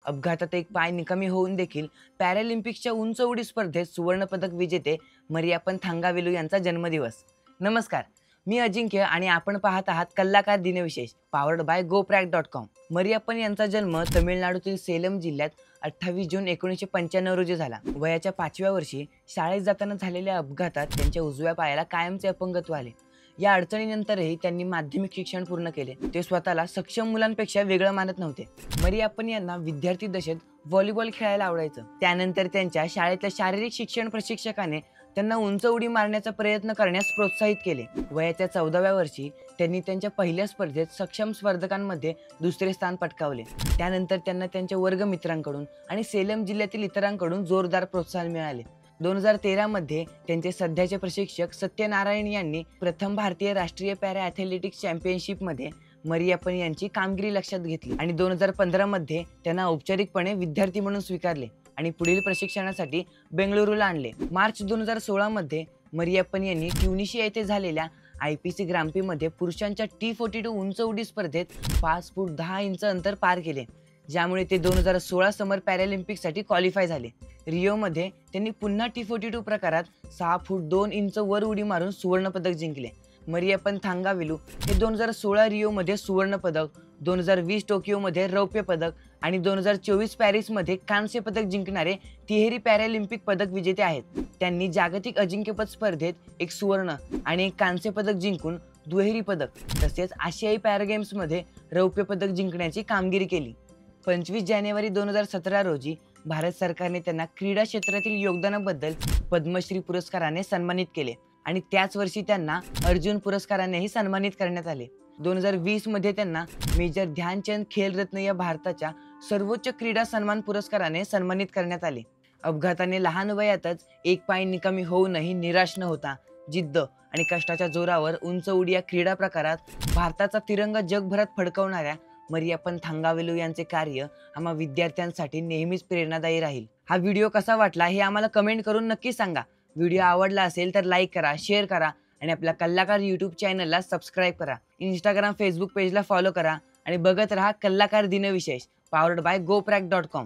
अपघातात एक पाय निकामी होऊन देखील पॅरालिम्पिक्सच्या उंच उडी स्पर्धेत सुवर्णपदक विजेते मरियाप्पन थांगावेलू यांचा जन्मदिवस. नमस्कार, मी अजिंक्य आणि आपण पाहत आहात कल्लाकार दिनविशेष पॉवर्ड बाय GoPrack.com. मरियाप्पन यांचा जन्म तमिळनाडूतील सेलम जिल्ह्यात 28 जून 1995 रोजी झाला. वयाच्या 5व्या वर्षी शाळेत जाताना झालेल्या अपघातात त्यांच्या उजव्या पायाला कायमचे अपंगत्व आले. या अडचणीनंतरही त्यांनी माध्यमिक शिक्षण पूर्ण केले. ते स्वतःला सक्षम मुलांपेक्षा वेगळं मानत नव्हते. मरियाप्पन यांना विद्यार्थी दशेत व्हॉलीबॉल खेळायला आवडायचं. त्यानंतर त्यांच्या शाळेतल्या शारीरिक शिक्षण प्रशिक्षकाने त्यांना उंच उडी मारण्याचा प्रयत्न करण्यास प्रोत्साहित केले. वयाच्या 14व्या वर्षी त्यांनी त्यांच्या पहिल्या स्पर्धेत सक्षम स्पर्धकांमध्ये दुसरे स्थान पटकावले. त्यानंतर त्यांना त्यांच्या वर्गमित्रांकडून आणि सेलम जिल्ह्यातील इतरांकडून जोरदार प्रोत्साहन मिळाले. 2013 मध्ये त्यांचे सध्याचे प्रशिक्षक सत्यनारायण यांनी प्रथम भारतीय राष्ट्रीय पॅरा ॲथलेटिक्स चॅम्पियनशिपमध्ये मरियाप्पन यांची कामगिरी लक्षात घेतली आणि 2015 मध्ये त्यांना औपचारिकपणे विद्यार्थी म्हणून स्वीकारले आणि पुढील प्रशिक्षणासाठी बेंगळुरूला आणले. मार्च 2016 मध्ये मरियाप्पन यांनी ट्युनिशिया येथे झालेल्या IPC ग्रांप्रीमध्ये पुरुषांच्या T42 उंच उडी स्पर्धेत 5 फूट 10 इंच अंतर पार केले, ज्यामुळे ते 2016 समर पॅरालिम्पिकसाठी क्वालिफाय झाले. रिओमध्ये त्यांनी पुन्हा T42 प्रकारात 6 फूट 2 इंच वर उडी मारून सुवर्णपदक जिंकले. मरियाप्पन थांगावेलू हे 2016 रिओमध्ये सुवर्णपदक, 2020 टोकियोमध्ये रौप्य पदक आणि 2024 पॅरिसमध्ये कांस्य पदक जिंकणारे तिहेरी पॅरालिम्पिक पदक विजेते आहेत. त्यांनी जागतिक अजिंक्यपद स्पर्धेत एक सुवर्ण आणि एक कांस्य पदक जिंकून दुहेरी पदक तसेच आशियाई पॅरा गेम्समध्ये रौप्य पदक जिंकण्याची कामगिरी केली. 25 जानेवारी 2017 रोजी भारत सरकारने त्यांना क्रीडा क्षेत्रातील योगदानाबद्दल पद्मश्री पुरस्काराने सन्मानित केले आणि त्याच वर्षी त्यांना अर्जुन पुरस्कारानेही सन्मानित करण्यात आले. 2020 मध्ये त्यांना मेजर ध्यानचंद खेलरत्न या भारताच्या सर्वोच्च क्रीडा सन्मान पुरस्काराने सन्मानित करण्यात आले. अपघाताने लहान वयातच एक पाय निकामी होऊनही निराश न होता जिद्द आणि कष्टाच्या जोरावर उंच उडी या क्रीडा प्रकारात भारताचा तिरंगा जगभरात फडकवणाऱ्या मरियाप्पन थांगावेलू यांचे कार्य आम्हा विद्यार्थ्यांसाठी नेहमीच प्रेरणादायी राहील. हा व्हिडिओ कसा वाटला हे आम्हाला कमेंट करून नक्की सांगा. व्हिडिओ आवडला असेल तर लाईक करा, शेअर करा आणि आपल्या कल्लाकार यूट्यूब चॅनलला सबस्क्राईब करा. इंस्टाग्राम, फेसबुक पेजला फॉलो करा आणि बघत राहा कल्लाकार दिनविशेष पॉवर्ड बाय GoPrack.com.